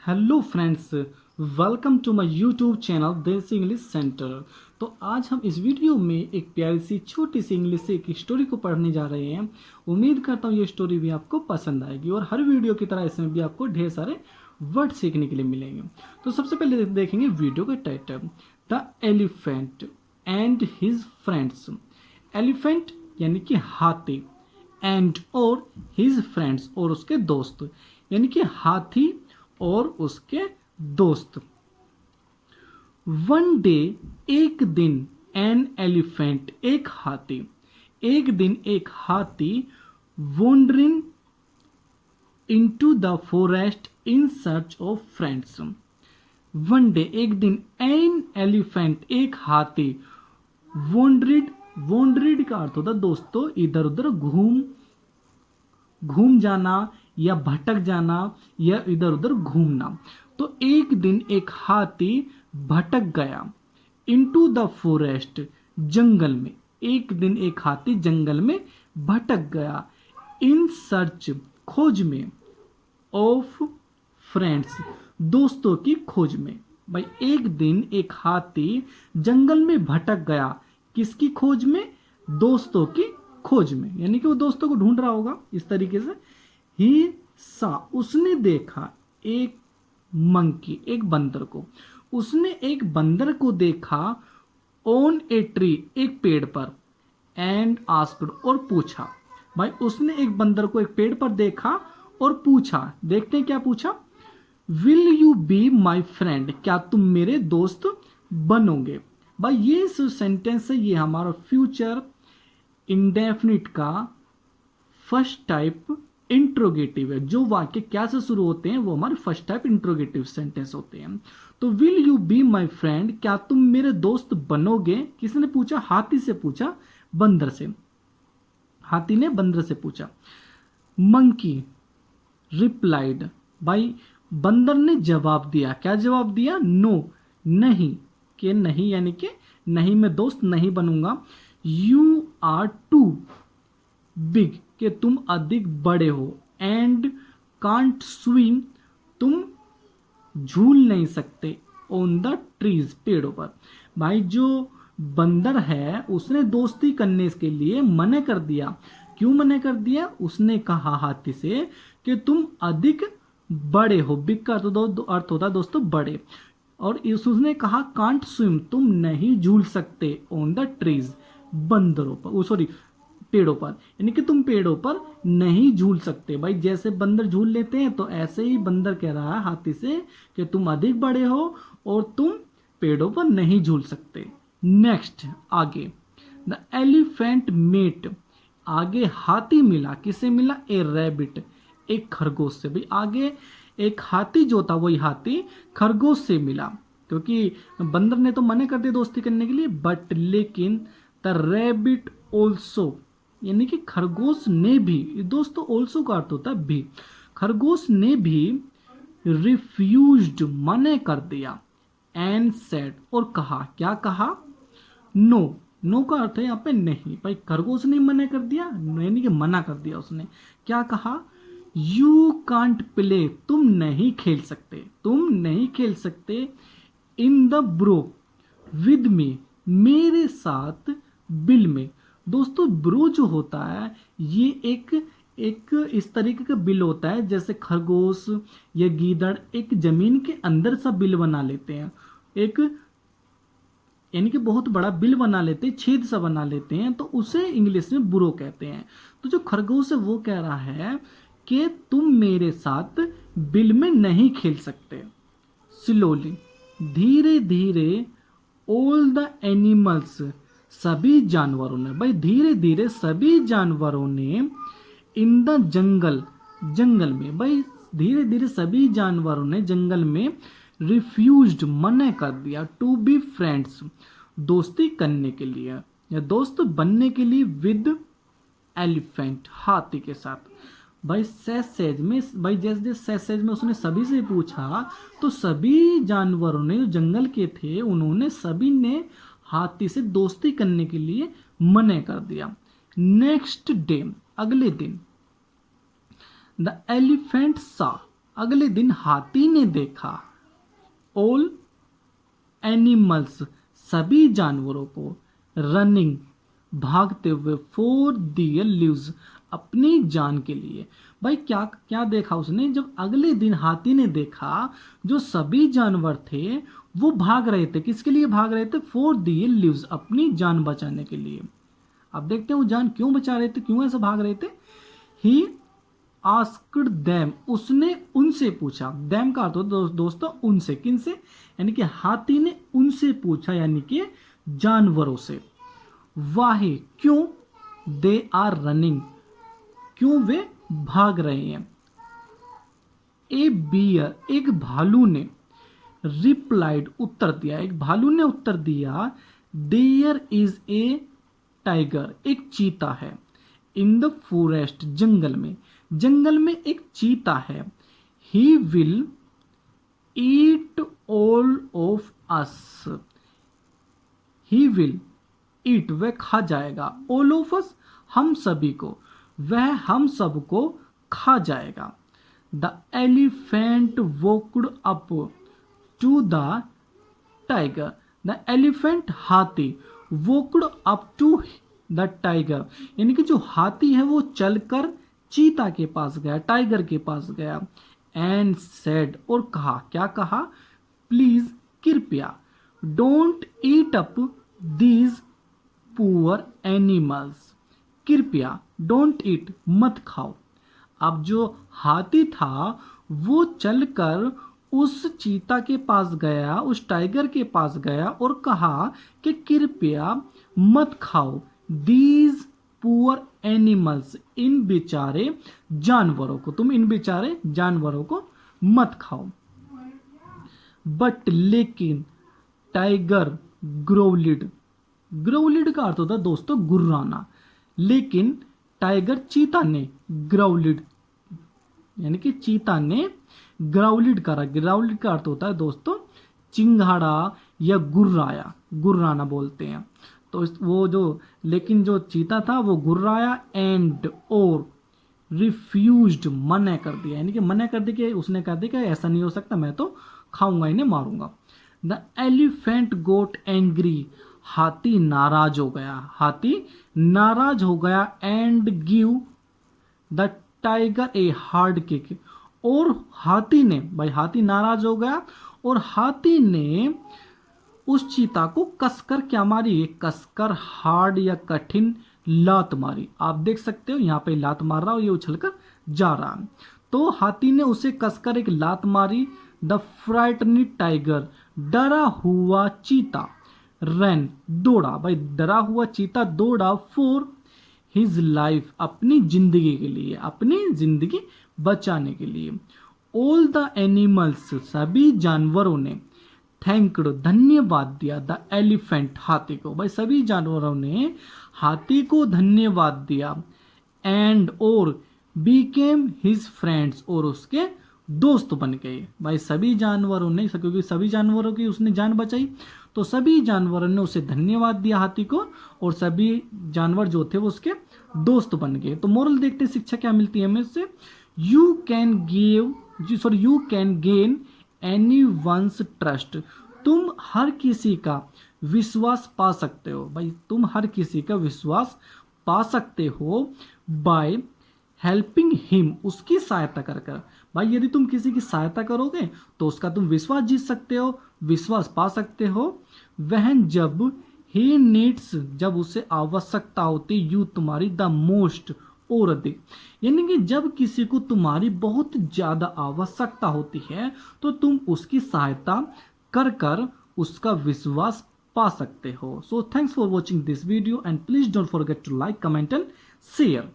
Hello friends, welcome to my YouTube channel Desi English centre. तो आज हम इस वीडियो में एक प्यारी सी छोटी सी इंग्लिश से एक स्टोरी को पढ़ने जा रहे हैं। उम्मीद करता हूँ ये स्टोरी भी आपको पसंद आएगी और हर वीडियो की तरह इसमें भी आपको ढेर सारे वर्ड सीखने के लिए मिलेंगे। तो सबसे पहले देखेंगे वीडियो का title, the elephant and his friends. Elephant यानी कि हाथी, एंड और हिज फ्रेंड्स और उसके दोस्त, यानी कि हाथी और उसके दोस्त। वन डे एक दिन, एन एलिफेंट एक हाथी, एक दिन एक हाथी wandering into the forest in search of friends. One day एक दिन, एन एलिफेंट एक हाथी वॉन्डरिड, वॉन्डरिड का अर्थ होता है दोस्तों इधर उधर घूम घूम जाना या भटक जाना या इधर उधर घूमना। तो एक दिन एक हाथी भटक गया इनटू द फॉरेस्ट, जंगल में। एक दिन एक हाथी जंगल में भटक गया, इन सर्च खोज में, ऑफ फ्रेंड्स दोस्तों की खोज में। भाई एक दिन एक हाथी जंगल में भटक गया, किसकी खोज में? दोस्तों की खोज में, यानी कि वो दोस्तों को ढूंढ रहा होगा इस तरीके से। ही सा उसने देखा एक मंकी, एक बंदर को। उसने एक बंदर को देखा ऑन ए ट्री, एक पेड़ पर। एंड आस्क्ड और पूछा। भाई उसने एक बंदर को एक पेड़ पर देखा और पूछा, देखते हैं क्या पूछा। Will you be my friend, क्या तुम मेरे दोस्त बनोगे? भाई ये जो सेंटेंस है ये हमारा फ्यूचर इंडेफिनिट का फर्स्ट टाइप इंट्रोगेटिव है। जो वाक्य क्या से शुरू होते हैं वो हमारे फर्स्ट टाइप इंट्रोगेटिव सेंटेंस होते हैं। तो will you be my friend, क्या तुम मेरे दोस्त बनोगे? किसने पूछा? हाथी से पूछा, बंदर से। हाथी ने बंदर से पूछा। मंकी रिप्लाइड, भाई बंदर ने जवाब दिया। क्या जवाब दिया? नो, नहीं, के नहीं, यानी कि नहीं मैं दोस्त नहीं बनूंगा। यू आर टू बिग, के तुम अधिक बड़े हो। एंड कांट स्विम, तुम झूल नहीं सकते। ऑन द ट्रीज, पेड़ों पर। भाई जो बंदर है उसने दोस्ती करने के लिए मना कर दिया। क्यों मना कर दिया? उसने कहा हाथी से कि तुम अधिक बड़े हो। बिग का अर्थ होता है दोस्तों बड़े। और उसने कहा कांट स्विम, तुम नहीं झूल सकते। ऑन द ट्रीज, बंदरों पर, सॉरी पेड़ों पर, यानी कि तुम पेड़ों पर नहीं झूल सकते। भाई जैसे बंदर झूल लेते हैं तो ऐसे ही बंदर कह रहा है हाथी से कि तुम अधिक बड़े हो और तुम पेड़ों पर नहीं झूल सकते। नेक्स्ट आगे, द एलिफेंट मेट, आगे हाथी मिला। किसे मिला? ए रैबिट, एक खरगोश से। भाई आगे एक हाथी जो था वही हाथी खरगोश से मिला, क्योंकि बंदर ने तो मना कर दिया दोस्ती करने के लिए, बट लेकिन द रैबिट ऑल्सो, यानी कि खरगोश ने भी, दोस्तों ऑल्सो का अर्थ होता है भी, खरगोश ने भी रिफ्यूज्ड, मना कर दिया। एंड सेड, और कहा, क्या कहा? नो, नो का अर्थ है यहाँ पे नहीं। भाई खरगोश ने मना कर दिया, यानी कि मना कर दिया उसने। क्या कहा? यू कांट प्ले, तुम नहीं खेल सकते, तुम नहीं खेल सकते। In the bro, with me, मेरे साथ, बिल में। दोस्तों ब्रो जो होता है ये एक एक इस तरीके का बिल होता है जैसे खरगोश या गीदड़ एक जमीन के अंदर सा बिल बना लेते हैं, एक यानी कि बहुत बड़ा बिल बना लेते हैं, छेद सा बना लेते हैं, तो उसे इंग्लिश में बुरो कहते हैं। तो जो खरगोश है वो कह रहा है कि तुम मेरे साथ बिल में नहीं खेल सकते। स्लोली, धीरे धीरे, ऑल द एनिमल्स, सभी जानवरों ने। भाई धीरे धीरे सभी जानवरों ने, इन द जंगल, जंगल में। भाई धीरे धीरे सभी जानवरों ने जंगल में रिफ्यूज्ड, मना कर दिया। टू बी फ्रेंड्स, दोस्ती करने के लिए या दोस्त बनने के लिए, विद एलिफेंट, हाथी के साथ। भाई सेज में, भाई जैसे जैसे सेज में उसने सभी से पूछा तो सभी जानवरों ने जो जंगल के थे उन्होंने सभी ने हाथी से दोस्ती करने के लिए मना कर दिया। नेक्स्ट डे, अगले दिन, द एलिफेंट सा, अगले दिन हाथी ने देखा ऑल एनिमल्स, सभी जानवरों को, रनिंग, भागते हुए, फॉर दियर लिव्स, अपनी जान के लिए। भाई क्या क्या देखा उसने? जब अगले दिन हाथी ने देखा जो सभी जानवर थे वो भाग रहे थे। किसके लिए भाग रहे थे? फॉर दियर लिव्स, अपनी जान बचाने के लिए। अब देखते हैं वो जान क्यों बचा रहे थे, क्यों ऐसे भाग रहे थे। ही आस्क्ड देम, उसने उनसे पूछा। देम का अर्थ होता है दोस्तों उनसे। किनसे? यानी कि हाथी ने उनसे पूछा, यानी कि जानवरों से। वाहे, क्यों? दे आर रनिंग, क्यों वे भाग रहे हैं। ए बियर, एक भालू ने, रिप्लाइड, उत्तर दिया। एक भालू ने उत्तर दिया, देयर इज ए टाइगर, एक चीता है। इन द फॉरेस्ट, जंगल में, जंगल में एक चीता है। He will eat all of us, he will eat, वह खा जाएगा, ऑल ऑफ अस, हम सभी को, वह हम सबको खा जाएगा। The elephant walked up to the tiger, the elephant, हाथी, walked up to the tiger, यानी कि जो हाथी है वो चलकर चीता के पास गया, टाइगर के पास गया। एंड सेड, और कहा, क्या कहा? प्लीज, कृपया, don't eat up these poor animals, कृपया, डोंट ईट, मत खाओ। अब जो हाथी था वो चलकर उस चीता के पास गया, उस टाइगर के पास गया और कहा कि कृपया मत खाओ दीज पुअर एनिमल्स, इन बेचारे जानवरों को, तुम इन बेचारे जानवरों को मत खाओ। बट, लेकिन, टाइगर ग्रोवलिड, ग्रोवलिड का अर्थ होता है दोस्तों गुर्राना। लेकिन टाइगर, चीता ने, ग्राउलिड, यानी कि चीता ने ग्राउलिड करा। ग्राउलिड का अर्थ होता है दोस्तों चिंगाड़ा या गुर्राया, गुर्राना बोलते हैं। तो वो जो, लेकिन जो चीता था वो गुर्राया। एंड, और, रिफ्यूज्ड, मना कर दिया, यानी कि मना कर दिया कि उसने कहा दिया कि ऐसा नहीं हो सकता, मैं तो खाऊंगा, इन्हें मारूंगा। द एलिफेंट गोट एंग्री, हाथी नाराज हो गया, हाथी नाराज हो गया। And give the tiger a hard kick, और हाथी ने, भाई हाथी नाराज हो गया और हाथी ने उस चीता को कसकर क्या मारी? कसकर हार्ड या कठिन लात मारी। आप देख सकते हो यहाँ पे लात मार रहा और ये उछलकर जा रहा। तो हाथी ने उसे कसकर एक लात मारी। द फ्राइटनिड टाइगर, डरा हुआ चीता, रैन, दौड़ा, भाई डरा हुआ चीता दौड़ा, फॉर हिज लाइफ, अपनी जिंदगी के लिए, अपनी जिंदगी बचाने के लिए। ऑल द एनिमल्स, सभी जानवरों ने, थैंक्ड, धन्यवाद दिया, द एलिफेंट, हाथी को, भाई सभी जानवरों ने हाथी को धन्यवाद दिया। एंड, और, बीकेम हिज फ्रेंड्स, और उसके दोस्त बन गए। भाई सभी जानवरों ने, क्योंकि सभी जानवरों की उसने जान बचाई, तो सभी जानवरों ने उसे धन्यवाद दिया हाथी को, और सभी जानवर जो थे वो उसके दोस्त बन गए। तो मोरल देखते शिक्षा क्या मिलती है हमें इससे? You can gain anyone's trust, तुम हर किसी का विश्वास पा सकते हो। भाई तुम हर किसी का विश्वास पा सकते हो बाय हेल्पिंग हिम, उसकी सहायता कर कर। भाई यदि तुम किसी की सहायता करोगे तो उसका तुम विश्वास जीत सकते हो, विश्वास पा सकते हो। वह जब ही नीड्स, जब उसे आवश्यकता होती, यू, तुम्हारी, द मोस्ट, और अधिक, यानी कि जब किसी को तुम्हारी बहुत ज्यादा आवश्यकता होती है तो तुम उसकी सहायता कर कर उसका विश्वास पा सकते हो। So thanks for watching this video and please don't forget to like, comment and share.